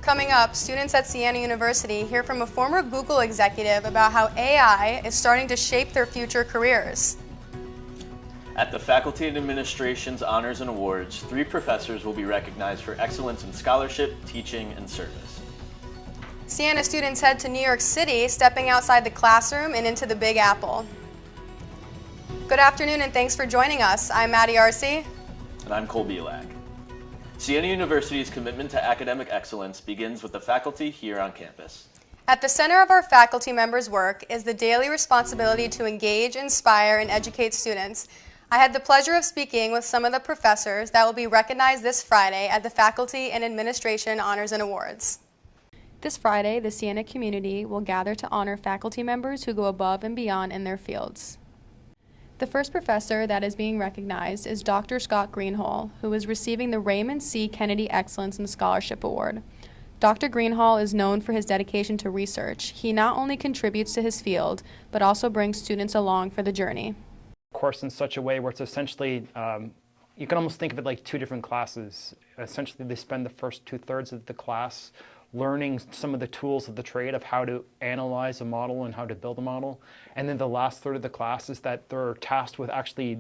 Coming up, students at Siena University hear from a former Google executive about how AI is starting to shape their future careers. At the Faculty and Administration's Honors and Awards, 3 professors will be recognized for excellence in scholarship, teaching, and service. Siena students head to New York City, stepping outside the classroom and into the Big Apple. Good afternoon and thanks for joining us. I'm Maddie Arce. And I'm Cole Bielak. Siena University's commitment to academic excellence begins with the faculty here on campus. At the center of our faculty members' work is the daily responsibility to engage, inspire, and educate students. I had the pleasure of speaking with some of the professors that will be recognized this Friday at the Faculty and Administration Honors and Awards. This Friday, the Siena community will gather to honor faculty members who go above and beyond in their fields. The first professor that is being recognized is Dr. Scott Greenhall, who is receiving the Raymond C. Kennedy Excellence in Scholarship Award. Dr. Greenhall is known for his dedication to research. He not only contributes to his field, but also brings students along for the journey. Course in such a way where it's essentially, you can almost think of it like 2 different classes. Essentially, they spend the first 2/3 of the class learning some of the tools of the trade of how to analyze a model and how to build a model. And then the last third of the class is that they're tasked with actually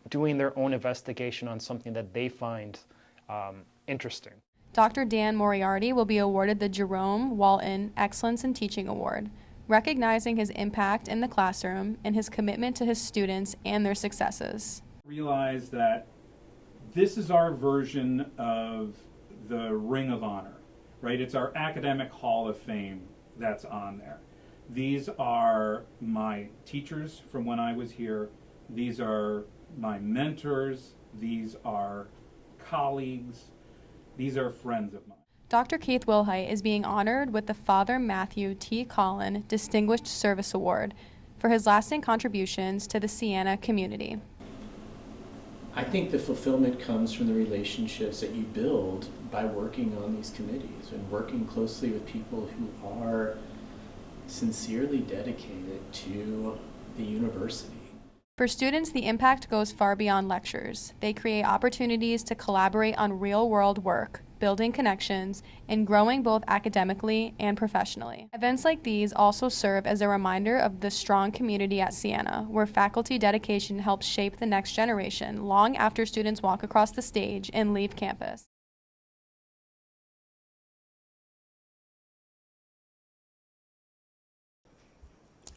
doing their own investigation on something that they find interesting. Dr. Dan Moriarty will be awarded the Jerome Walton Excellence in Teaching Award, recognizing his impact in the classroom and his commitment to his students and their successes. Realize that this is our version of the Ring of Honor. Right? It's our academic hall of fame that's on there. These are my teachers from when I was here. These are my mentors. These are colleagues. These are friends of mine. Dr. Keith Wilhite is being honored with the Father Matthew T. Collin Distinguished Service Award for his lasting contributions to the Siena community. I think the fulfillment comes from the relationships that you build by working on these committees and working closely with people who are sincerely dedicated to the university. For students, the impact goes far beyond lectures. They create opportunities to collaborate on real-world work, building connections, and growing both academically and professionally. Events like these also serve as a reminder of the strong community at Siena, where faculty dedication helps shape the next generation long after students walk across the stage and leave campus.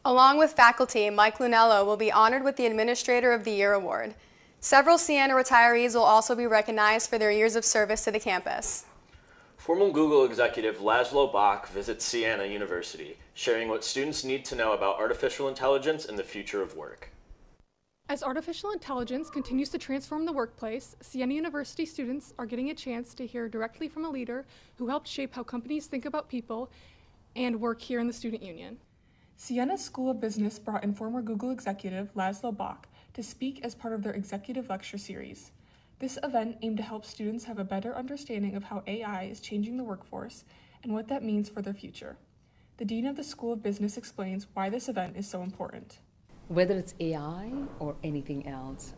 Along with faculty, Mike Lunello will be honored with the Administrator of the Year Award. Several Siena retirees will also be recognized for their years of service to the campus. Former Google executive Laszlo Bock visits Siena University, sharing what students need to know about artificial intelligence and the future of work. As artificial intelligence continues to transform the workplace, Siena University students are getting a chance to hear directly from a leader who helped shape how companies think about people and work here in the Student Union. Siena School of Business brought in former Google executive Laszlo Bock to speak as part of their executive lecture series. This event aimed to help students have a better understanding of how AI is changing the workforce and what that means for their future. The Dean of the School of Business explains why this event is so important. Whether it's AI or anything else,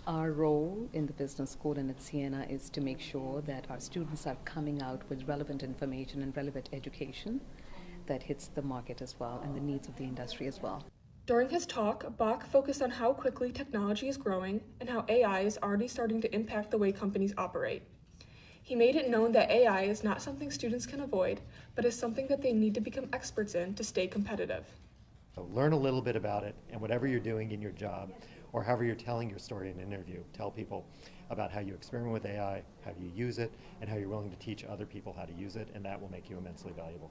our role in the business school and at Siena is to make sure that our students are coming out with relevant information and relevant education that hits the market as well and the needs of the industry as well. During his talk, Bock focused on how quickly technology is growing and how AI is already starting to impact the way companies operate. He made it known that AI is not something students can avoid, but is something that they need to become experts in to stay competitive. So learn a little bit about it, and whatever you're doing in your job, or however you're telling your story in an interview, tell people about how you experiment with AI, how you use it, and how you're willing to teach other people how to use it, and that will make you immensely valuable.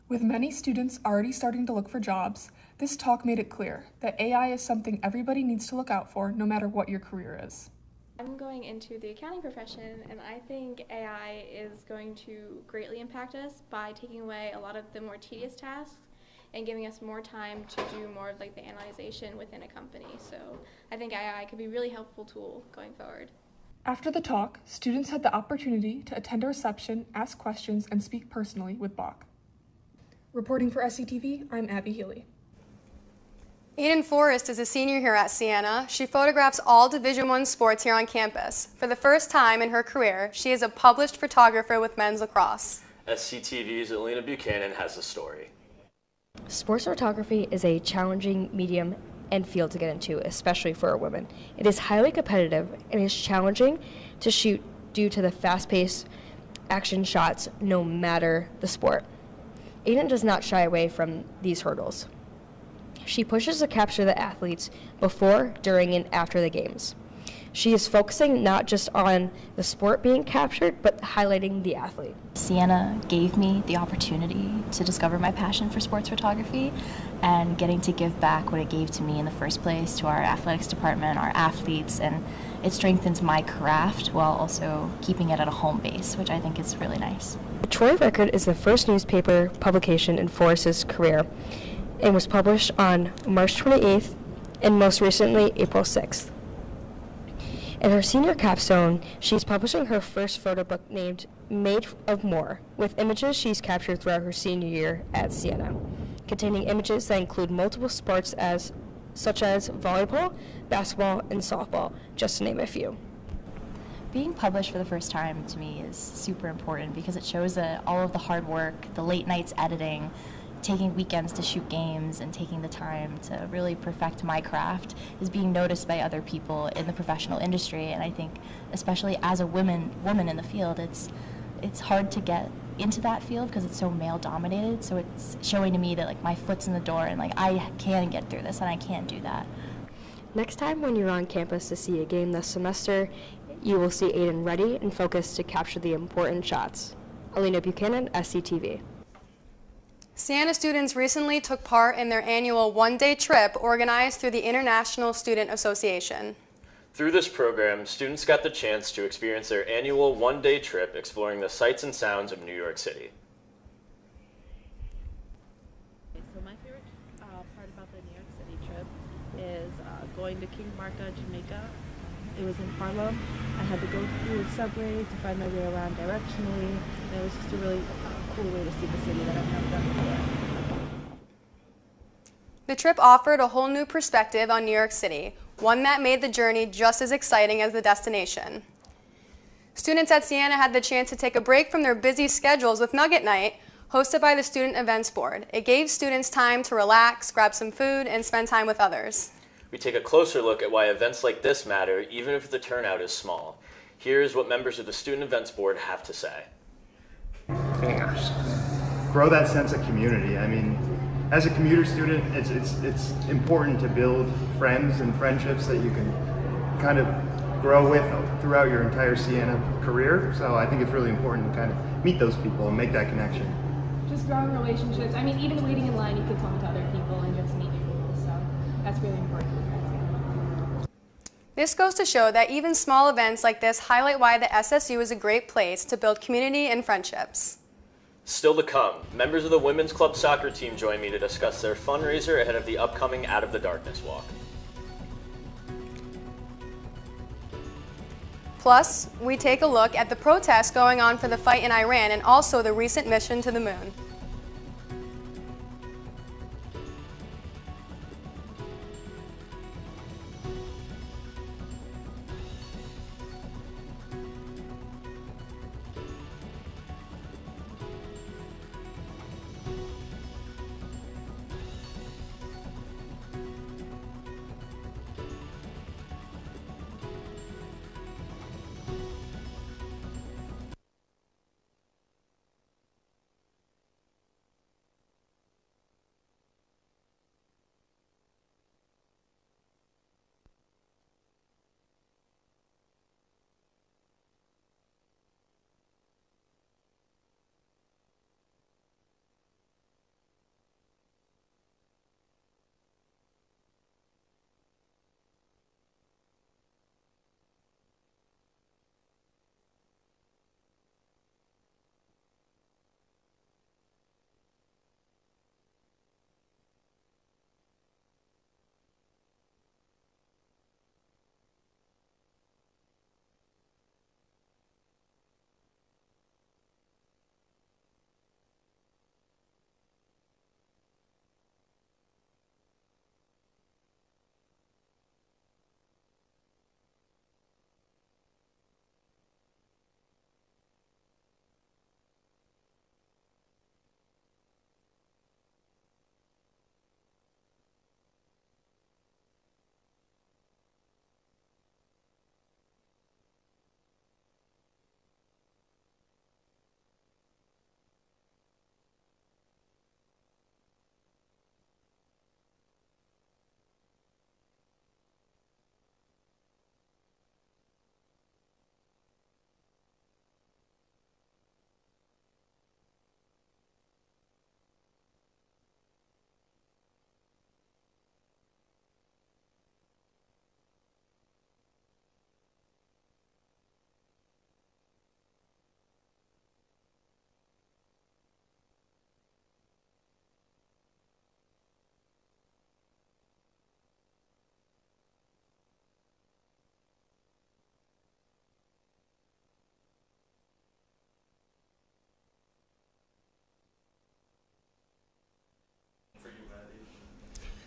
With many students already starting to look for jobs, this talk made it clear that AI is something everybody needs to look out for no matter what your career is. I'm going into the accounting profession, and I think AI is going to greatly impact us by taking away a lot of the more tedious tasks and giving us more time to do more of like the analyzation within a company. So I think AI could be a really helpful tool going forward. After the talk, students had the opportunity to attend a reception, ask questions, and speak personally with Bock. Reporting for SCTV, I'm Abby Healy. Eden Forrest is a senior here at Siena. She photographs all Division I sports here on campus. For the first time in her career, she is a published photographer with men's lacrosse. SCTV's Alina Buchanan has the story. Sports photography is a challenging medium and field to get into, especially for a woman. It is highly competitive and is challenging to shoot due to the fast-paced action shots no matter the sport. Aiden does not shy away from these hurdles. She pushes to capture the athletes before, during, and after the games. She is focusing not just on the sport being captured, but highlighting the athlete. Siena gave me the opportunity to discover my passion for sports photography and getting to give back what it gave to me in the first place to our athletics department, our athletes, and it strengthens my craft while also keeping it at a home base, which I think is really nice. The Troy Record is the first newspaper publication in Forrest's career and was published on March 28th and most recently April 6th. In her senior capstone, she's publishing her first photo book named Made of More, with images she's captured throughout her senior year at Siena, containing images that include multiple sports such as volleyball, basketball, and softball, just to name a few. Being published for the first time to me is super important because it shows that all of the hard work, the late nights editing, taking weekends to shoot games and taking the time to really perfect my craft is being noticed by other people in the professional industry. And I think, especially as a woman in the field, it's hard to get into that field because it's so male dominated. So it's showing to me that like my foot's in the door and like I can get through this and I can do that. Next time when you're on campus to see a game this semester, you will see Aiden ready and focused to capture the important shots. Alina Buchanan, SCTV. Siena students recently took part in their annual one-day trip organized through the International Student Association. Through this program, students got the chance to experience their annual one-day trip exploring the sights and sounds of New York City. So my favorite part about the New York City trip is going to King Marca, Jamaica. It was in Harlem. I had to go through the subway to find my way around directionally, and it was just a really cool way to see the city that I've never done before. The trip offered a whole new perspective on New York City, one that made the journey just as exciting as the destination. Students at Siena had the chance to take a break from their busy schedules with Nugget Night, hosted by the Student Events Board. It gave students time to relax, grab some food, and spend time with others. We take a closer look at why events like this matter, even if the turnout is small. Here's what members of the Student Events Board have to say. Grow that sense of community. I mean, as a commuter student, it's important to build friends and friendships that you can kind of grow with throughout your entire Siena career. So I think it's really important to kind of meet those people and make that connection. Just growing relationships. I mean, even waiting in line, you could talk to other people and just meet new people. So that's really important. This goes to show that even small events like this highlight why the SSU is a great place to build community and friendships. Still to come, members of the Women's Club soccer team join me to discuss their fundraiser ahead of the upcoming Out of the Darkness Walk. Plus, we take a look at the protests going on for the fight in Iran and also the recent mission to the moon.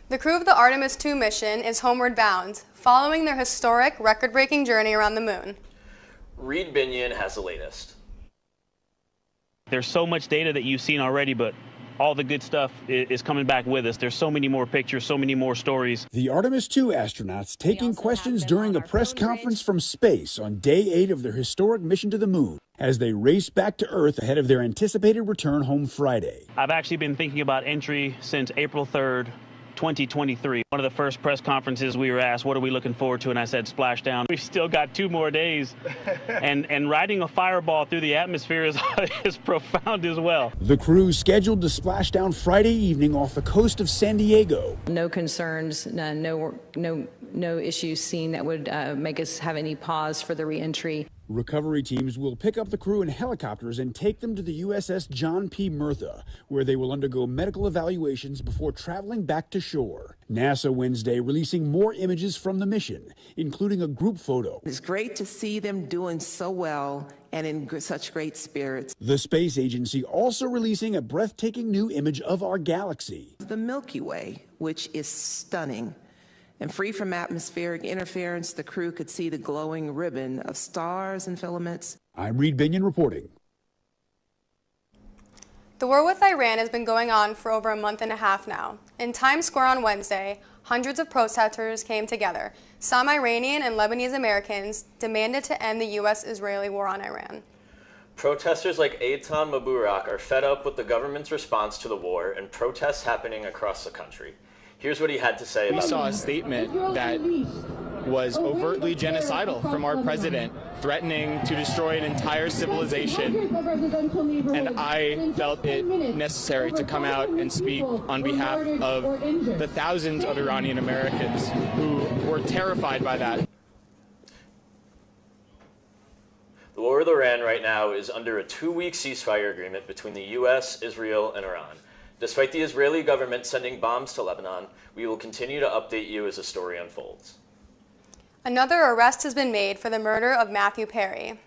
The crew of the Artemis II mission is homeward bound, following their historic, record-breaking journey around the moon. Reed Binion has the latest. There's so much data that you've seen already, but all the good stuff is coming back with us. There's so many more pictures, so many more stories. The Artemis II astronauts taking questions during a press conference from space on day 8 of their historic mission to the moon as they race back to Earth ahead of their anticipated return home Friday. I've actually been thinking about entry since April 3rd, 2023. One of the first press conferences we were asked, what are we looking forward to? And I said, splashdown. We've still got 2 more days. and riding a fireball through the atmosphere is profound as well. The crew scheduled to splash down Friday evening off the coast of San Diego. No concerns, no issues seen that would make us have any pause for the reentry. Recovery teams will pick up the crew in helicopters and take them to the USS John P. Murtha, where they will undergo medical evaluations before traveling back to shore. NASA Wednesday releasing more images from the mission, including a group photo. It's great to see them doing so well and in such great spirits. The space agency also releasing a breathtaking new image of our galaxy. The Milky Way, which is stunning. And free from atmospheric interference, the crew could see the glowing ribbon of stars and filaments. I'm Reed Binion reporting. The war with Iran has been going on for over a month and a half now. In Times Square on Wednesday, hundreds of protesters came together. Some Iranian and Lebanese Americans demanded to end the U.S.-Israeli war on Iran. Protesters like Eitan Mubarak are fed up with the government's response to the war and protests happening across the country. Here's what he had to say about it. We saw a statement that was overtly genocidal from our president, threatening to destroy an entire civilization. And I felt it necessary to come out and speak on behalf of the thousands of Iranian Americans who were terrified by that. The war with Iran right now is under a 2-week ceasefire agreement between the U.S., Israel, and Iran. Despite the Israeli government sending bombs to Lebanon, we will continue to update you as the story unfolds. Another arrest has been made for the murder of Matthew Perry.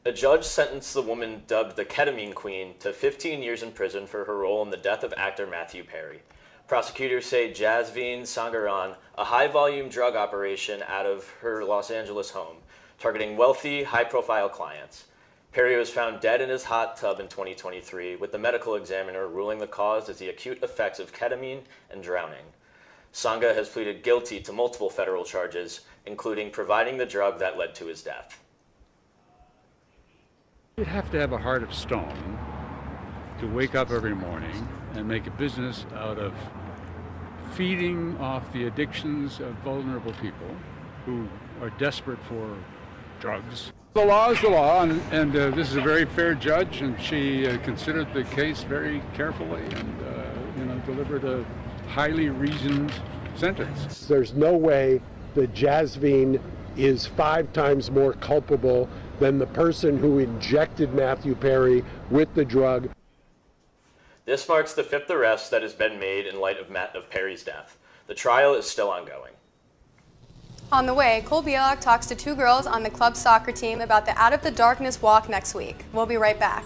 A judge sentenced the woman dubbed the Ketamine Queen to 15 years in prison for her role in the death of actor Matthew Perry. Prosecutors say Jasveen Sangaran, a high-volume drug operation out of her Los Angeles home, targeting wealthy, high-profile clients. Perry was found dead in his hot tub in 2023, with the medical examiner ruling the cause as the acute effects of ketamine and drowning. Sangha has pleaded guilty to multiple federal charges, including providing the drug that led to his death. You have to have a heart of stone to wake up every morning and make a business out of feeding off the addictions of vulnerable people who are desperate for drugs. The law is the law, and this is a very fair judge, and she considered the case very carefully and delivered a highly reasoned sentence. There's no way that Jasveen is 5 times more culpable than the person who injected Matthew Perry with the drug. This marks the 5th arrest that has been made in light of Perry's death. The trial is still ongoing. On the way, Cole Bielak talks to 2 girls on the club soccer team about the Out of the Darkness walk next week. We'll be right back.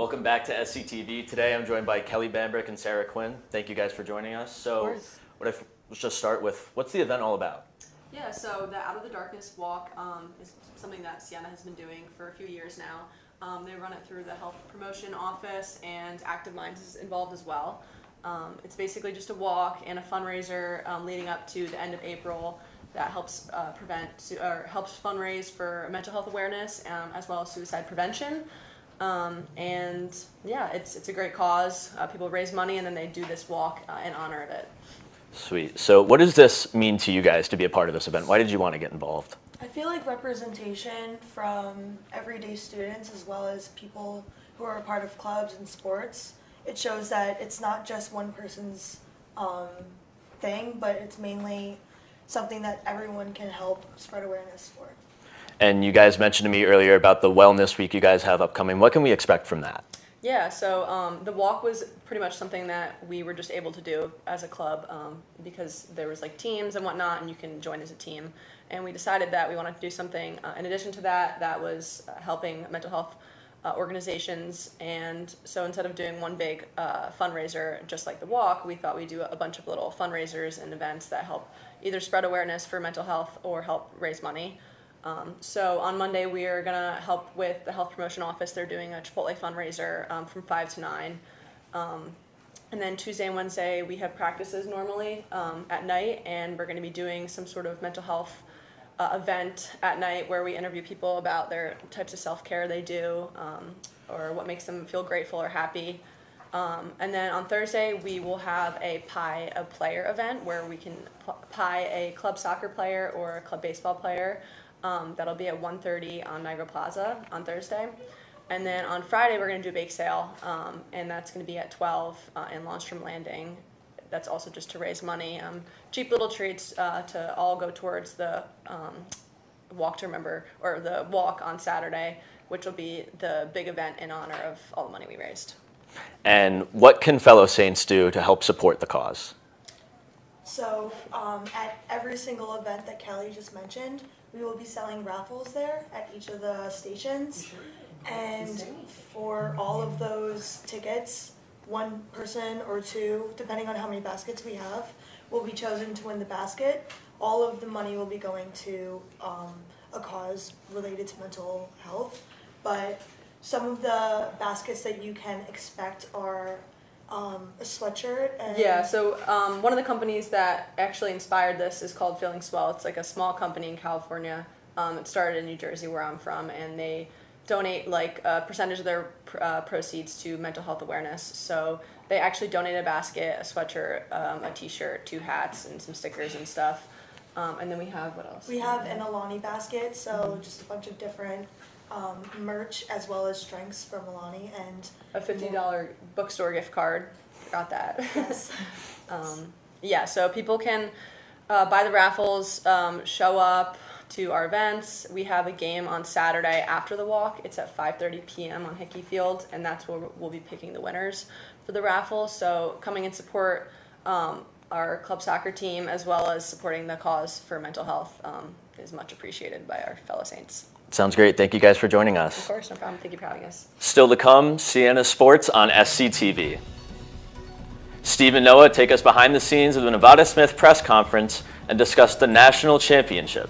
Welcome back to SCTV. Today I'm joined by Kelly Bambrick and Sarah Quinn. Thank you guys for joining us. So let's just start with, what's the event all about? Yeah, so the Out of the Darkness Walk is something that Siena has been doing for a few years now. They run it through the Health Promotion Office, and Active Minds is involved as well. It's basically just a walk and a fundraiser leading up to the end of April that helps helps fundraise for mental health awareness as well as suicide prevention. And yeah, it's a great cause. People raise money and then they do this walk in honor of it. Sweet. So what does this mean to you guys to be a part of this event? Why did you want to get involved? I feel like representation from everyday students as well as people who are a part of clubs and sports, it shows that it's not just one person's thing, but it's mainly something that everyone can help spread awareness for. And you guys mentioned to me earlier about the Wellness Week you guys have upcoming. What can we expect from that? Yeah, so the walk was pretty much something that we were just able to do as a club because there was like teams and whatnot, and you can join as a team. And we decided that we wanted to do something in addition to that that was helping mental health organizations. And so instead of doing one big fundraiser just like the walk, we thought we'd do a bunch of little fundraisers and events that help either spread awareness for mental health or help raise money. So on Monday we are going to help with the Health Promotion Office. They're doing a Chipotle fundraiser from 5 to 9. And then Tuesday and Wednesday we have practices normally at night, and we're going to be doing some sort of mental health event at night where we interview people about their types of self-care they do or what makes them feel grateful or happy. And then on Thursday we will have a Pie a Player event where we can pie a club soccer player or a club baseball player. That'll be at 1:30 on Niagara Plaza on Thursday. And then on Friday, we're going to do a bake sale, and that's going to be at 12 in Launchstrom Landing. That's also just to raise money. Cheap little treats to all go towards the walk to remember, or the walk on Saturday, which will be the big event in honor of all the money we raised. And what can fellow Saints do to help support the cause? So at every single event that Kelly just mentioned, we will be selling raffles there at each of the stations. And for all of those tickets, one person or two, depending on how many baskets we have, will be chosen to win the basket. All of the money will be going to a cause related to mental health. But some of the baskets that you can expect are a sweatshirt. And yeah, so one of the companies that actually inspired this is called Feeling Swell. It's like a small company in California. It started in New Jersey, where I'm from, and they donate like a percentage of their proceeds to mental health awareness. So they actually donated a basket, a sweatshirt, a t-shirt, 2 hats, and some stickers and stuff. And then we have, what else? We have an Alani basket, so just a bunch of different merch as well as drinks from Alani, and a $50 bookstore gift card. Got that. Yes. Yeah, so people can buy the raffles, show up to our events. We have a game on Saturday after the walk. It's at 5:30 p.m. on Hickey Field, and that's where we'll be picking the winners for the raffle. So coming and support our club soccer team as well as supporting the cause for mental health is much appreciated by our fellow Saints. Sounds great. Thank you guys for joining us. Of course, no problem. Thank you for having us. Still to come, Siena Sports on SCTV. Steve and Noah take us behind the scenes of the Nevada Smith press conference and discuss the national championship.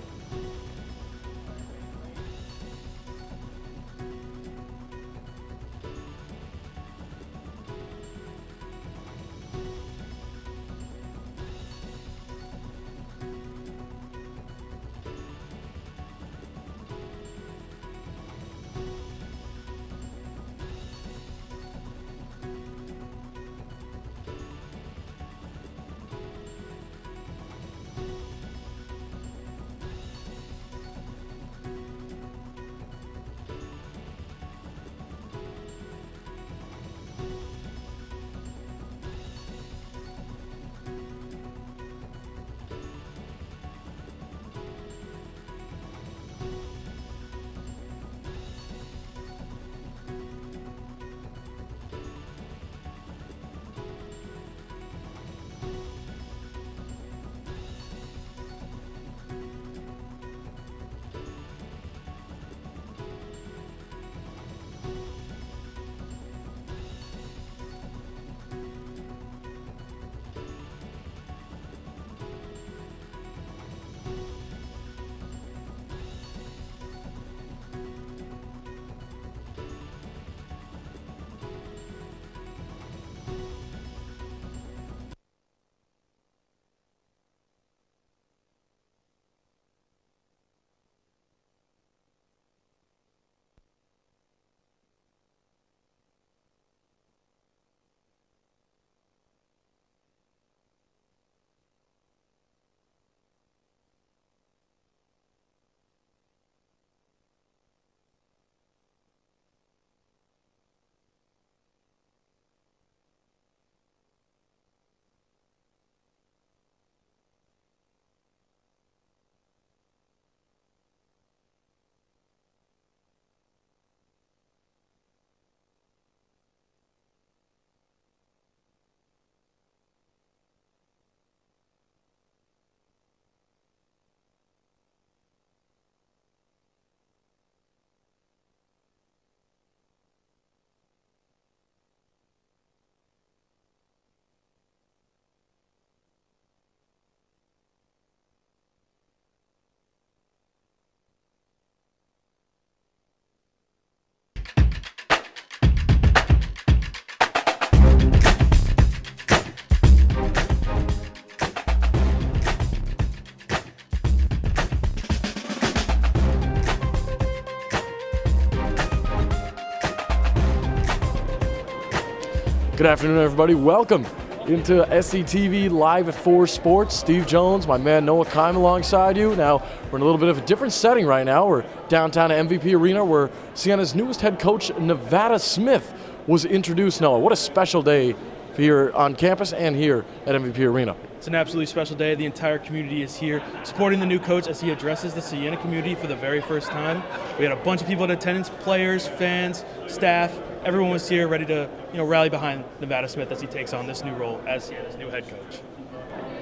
Good afternoon, everybody. Welcome into SCTV Live at 4 Sports. Steve Jones, my man Noah Kime alongside you. Now, we're in a little bit of a different setting right now. We're downtown at MVP Arena where Siena's newest head coach, Nevada Smith, was introduced. Noah, what a special day here on campus and here at MVP Arena. It's an absolutely special day. The entire community is here supporting the new coach as he addresses the Siena community for the very first time. We had a bunch of people in attendance, players, fans, staff. Everyone was here ready to rally behind Nevada Smith as he takes on this new role as Siena's new head coach.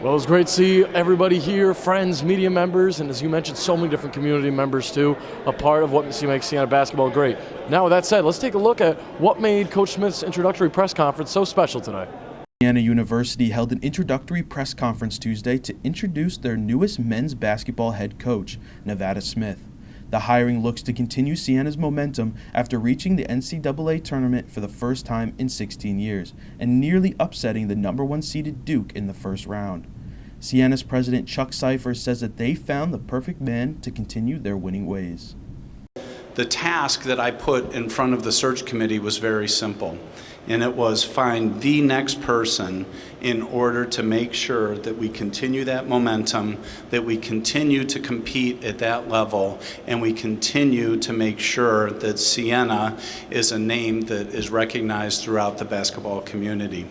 Well, it was great to see everybody here, friends, media members, and as you mentioned, so many different community members too, a part of what makes Siena basketball great. Now, with that said, let's take a look at what made Coach Smith's introductory press conference so special today. Siena University held an introductory press conference Tuesday to introduce their newest men's basketball head coach, Nevada Smith. The hiring looks to continue Siena's momentum after reaching the NCAA tournament for the first time in 16 years and nearly upsetting the #1 seeded Duke in the first round. Siena's president Chuck Cipher says that they found the perfect man to continue their winning ways. The task that I put in front of the search committee was very simple, and it was find the next person in order to make sure that we continue that momentum, that we continue to compete at that level, and we continue to make sure that Siena is a name that is recognized throughout the basketball community.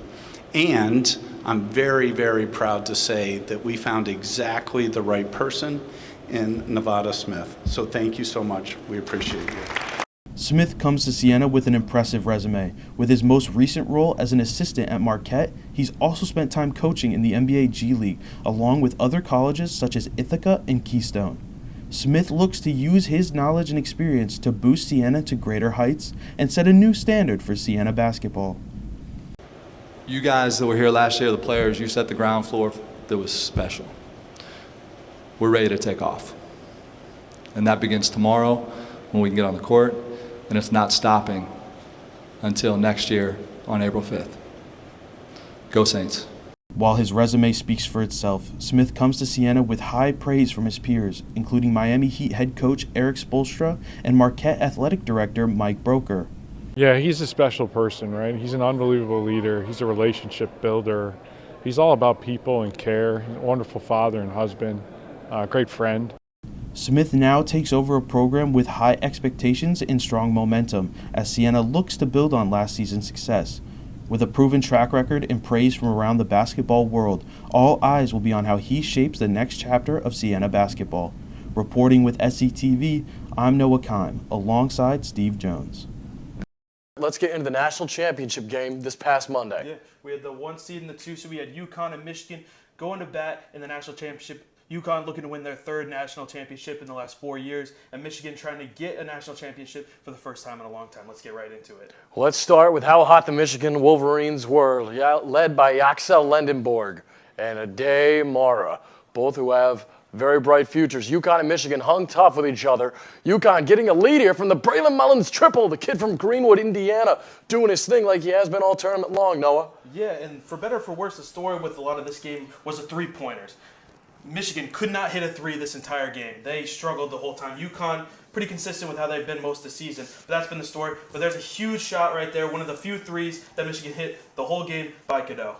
And I'm very, very proud to say that we found exactly the right person in Nevada Smith. So thank you so much. We appreciate you. Smith comes to Siena with an impressive resume. With his most recent role as an assistant at Marquette, he's also spent time coaching in the NBA G League, along with other colleges such as Ithaca and Keystone. Smith looks to use his knowledge and experience to boost Siena to greater heights and set a new standard for Siena basketball. You guys that were here last year, the players, you set the ground floor that was special. We're ready to take off. And that begins tomorrow when we can get on the court, and it's not stopping until next year on April 5th. Go Saints. While his resume speaks for itself, Smith comes to Siena with high praise from his peers, including Miami Heat head coach Eric Spoelstra and Marquette athletic director Mike Broker. Yeah, he's a special person, right? He's an unbelievable leader. He's a relationship builder. He's all about people and care. He's a wonderful father and husband, great friend. Smith now takes over a program with high expectations and strong momentum as Siena looks to build on last season's success. With a proven track record and praise from around the basketball world, all eyes will be on how he shapes the next chapter of Siena basketball. Reporting with SCTV, I'm Noah Kime, alongside Steve Jones. Let's get into the national championship game this past Monday. Yeah, we had the 1 seed and the 2 seed. We had UConn and Michigan going to bat in the national championship. UConn looking to win their 3rd national championship in the last 4 years, and Michigan trying to get a national championship for the first time in a long time. Let's get right into it. Well, let's start with how hot the Michigan Wolverines were, led by Yaxel Lendenborg and Ade Mara, both who have very bright futures. UConn and Michigan hung tough with each other. UConn getting a lead here from the Braylon Mullins triple, the kid from Greenwood, Indiana, doing his thing like he has been all tournament long, Noah. Yeah, and for better or for worse, the story with a lot of this game was the three-pointers. Michigan could not hit a 3 this entire game. They struggled the whole time. UConn, pretty consistent with how they've been most of the season. But that's been the story. But there's a huge shot right there, one of the few 3s that Michigan hit the whole game by Cadeau.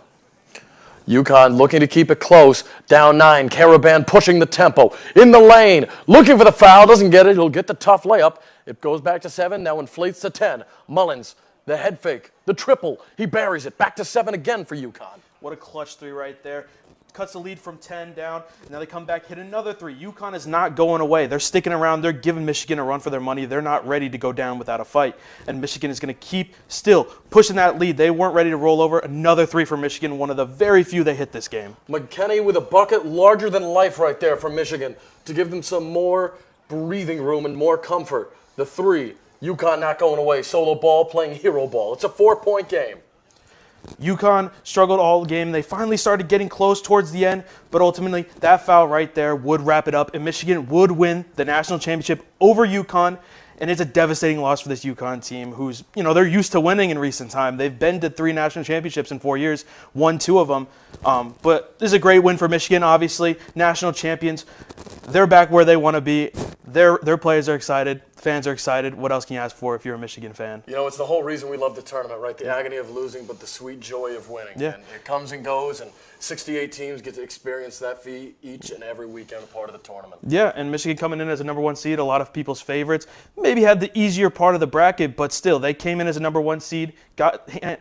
UConn looking to keep it close. Down 9, Caravan pushing the tempo. In the lane, looking for the foul. Doesn't get it. He'll get the tough layup. It goes back to 7, now inflates to 10. Mullins, the head fake, the triple. He buries it. Back to 7 again for UConn. What a clutch 3 right there. Cuts the lead from 10 down. Now they come back, hit another 3. UConn is not going away. They're sticking around. They're giving Michigan a run for their money. They're not ready to go down without a fight. And Michigan is going to keep still pushing that lead. They weren't ready to roll over. Another 3 for Michigan, one of the very few they hit this game. McKenney with a bucket larger than life right there from Michigan to give them some more breathing room and more comfort. The 3, UConn not going away. Solo ball playing hero ball. It's a 4-point game. UConn struggled all game. They finally started getting close towards the end, but ultimately that foul right there would wrap it up, and Michigan would win the national championship over UConn. And it's a devastating loss for this UConn team who's, they're used to winning in recent time. They've been to 3 national championships in 4 years, won 2 of them. But this is a great win for Michigan, obviously. National champions. They're back where they want to be. Their players are excited. Fans are excited. What else can you ask for if you're a Michigan fan? You know, it's the whole reason we love the tournament, right? The agony of losing, but the sweet joy of winning. Yeah. And it comes and goes, and 68 teams get to experience that feat each and every weekend part of the tournament. Yeah, and Michigan coming in as a #1 seed, a lot of people's favorites. Maybe had the easier part of the bracket, but still, they came in as a #1 seed,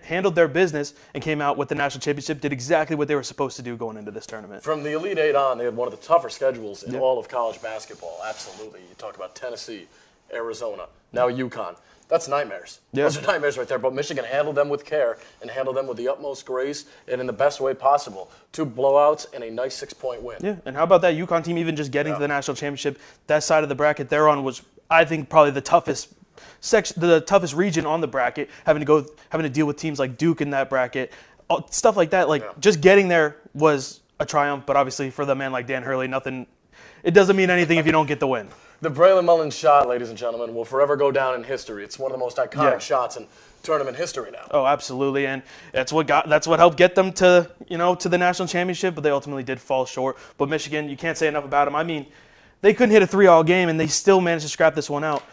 handled their business, and came out with the national championship, did exactly what they were supposed to do going into this tournament. From the Elite Eight on, they had one of the tougher schedules in all of college basketball. Absolutely. You talk about Tennessee, Arizona, now UConn. That's nightmares. Yeah. Those are nightmares right there. But Michigan handled them with care and handled them with the utmost grace and in the best way possible. 2 blowouts and a nice 6-point win. Yeah, and how about that UConn team even just getting to the national championship? That side of the bracket they're on was, I think, probably the toughest section, the toughest region on the bracket, having to deal with teams like Duke in that bracket, stuff like that. Like just getting there was a triumph. But obviously for the man like Dan Hurley, it doesn't mean anything if you don't get the win. The Braylon Mullins shot, ladies and gentlemen, will forever go down in history. It's one of the most iconic shots in tournament history now. Oh, absolutely, and that's what helped get them to the national championship. But they ultimately did fall short. But Michigan, you can't say enough about them. I mean, they couldn't hit a 3-all game, and they still managed to scrap this one out.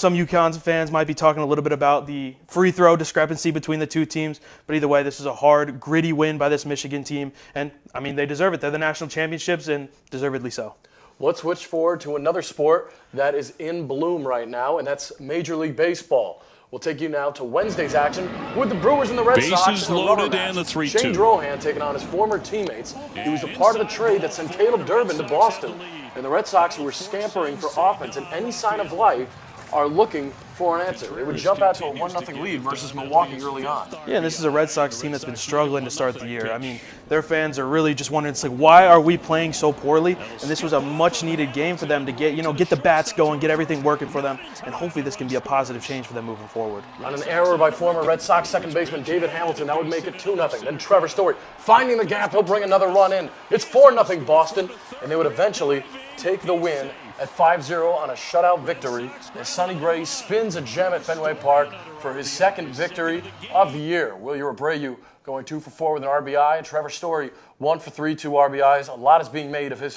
Some UConn fans might be talking a little bit about the free throw discrepancy between the two teams, but either way, this is a hard, gritty win by this Michigan team, and I mean, they deserve it. They're the national championships, and deservedly so. Let's switch forward to another sport that is in bloom right now, and that's Major League Baseball. We'll take you now to Wednesday's action with the Brewers and the Red Sox. Bases loaded and the 3-2. Shane Drohan taking on his former teammates. He was a part of the trade that sent Caleb Durbin to Boston. And the Red Sox, who were scampering for offense and any sign of life, are looking for an answer. They would jump out to a 1-0 lead versus Milwaukee early on. Yeah, and this is a Red Sox team that's been struggling to start the year. I mean, their fans are really just wondering, it's like, why are we playing so poorly? And this was a much-needed game for them to get the bats going, get everything working for them, and hopefully this can be a positive change for them moving forward. On an error by former Red Sox second baseman David Hamilton, that would make it 2-0. Then Trevor Story finding the gap, he'll bring another run in. It's 4-0 Boston, and they would eventually take the win at 5-0 on a shutout victory as Sonny Gray spins a gem at Fenway Park for his second victory of the year. Wilyer Abreu going 2 for 4 with an RBI, and Trevor Story 1 for 3, 2 RBIs. A lot is being made of his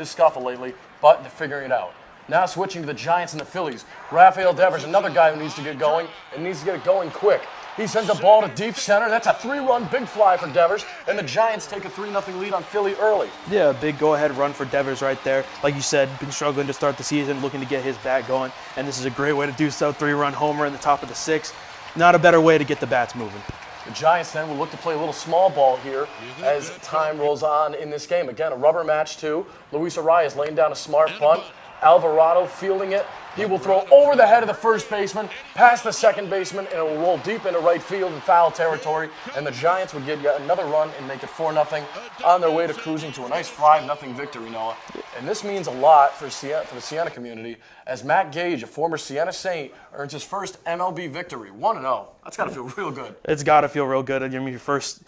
scuffle lately, but they're figuring it out. Now switching to the Giants and the Phillies. Rafael Devers, another guy who needs to get going, and needs to get it going quick. He sends a ball to deep center. That's a 3-run big fly for Devers, and the Giants take a 3-0 lead on Philly early. Yeah, a big go-ahead run for Devers right there. Like you said, been struggling to start the season, looking to get his bat going, and this is a great way to do so. 3-run homer in the top of the 6th. Not a better way to get the bats moving. The Giants then will look to play a little small ball here as time rolls on in this game. Again, a rubber match too. Luis Arias laying down a smart punt. Alvarado fielding it. He will throw over the head of the first baseman, past the second baseman, and it will roll deep into right field in foul territory. And the Giants would get yet another run and make it 4-0 on their way to cruising to a nice 5-0 victory, Noah. And this means a lot for the Siena community as Matt Gage, a former Siena Saint, earns his first MLB victory, 1-0. That's got to feel real good. It's got to feel real good. I mean, you're first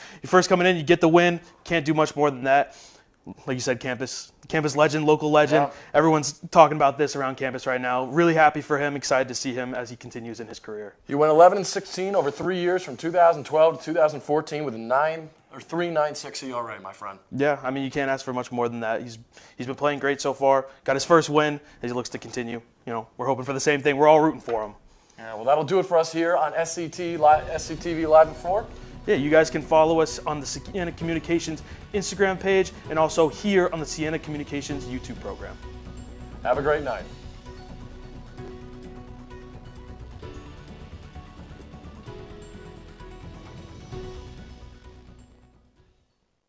coming in, you get the win. Can't do much more than that. Like you said, campus legend, local legend. Yeah. Everyone's talking about this around campus right now. Really happy for him, excited to see him as he continues in his career. He went 11-16 over 3 years from 2012 to 2014 with a 3.96 ERA, my friend. Yeah, I mean, you can't ask for much more than that. He's been playing great so far. Got his first win as he looks to continue. We're hoping for the same thing. We're all rooting for him. Yeah, well, that'll do it for us here on SCTV Live at 4. Yeah, you guys can follow us on the Siena Communications Instagram page and also here on the Siena Communications YouTube program. Have a great night.